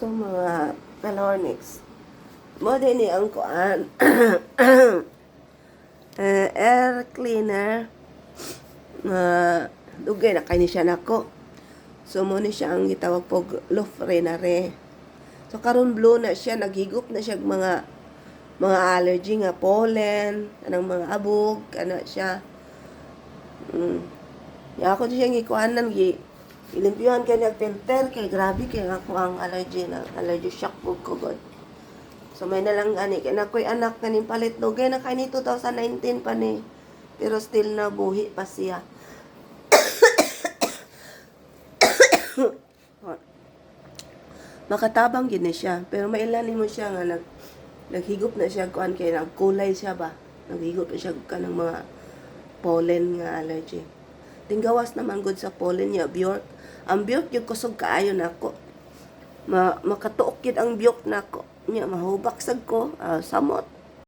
So mga kalornix, mo din ni ang kuan air cleaner na dugay na kay siya nako. So mo ni siya ang gitawag pog Lofrenare. So karon blue na siya, naghigop na siya mga allergy nga pollen, anang mga abog, ana siya. Ya ako siya gikuanan ilimpyuhan kay nag-filter kay grabe kay ako ang allergy shock ko god. So may nalang ani kay nakoy anak kaning palit dugay na kay ni 2019 pa ni. Pero still na buhi pa siya. Makatabang gid ni siya, pero mailan mo siya nga naghigop na siya kuan kay nagkulay siya ba. Naghigop na siya kanang mga pollen nga allergy. Tinggawas naman gud sa pollen niya Bjork. Ang Bjork yung kusog kaayo nako. Makatuok yun ang Bjork nako. Nya mahubak sad ko, samot.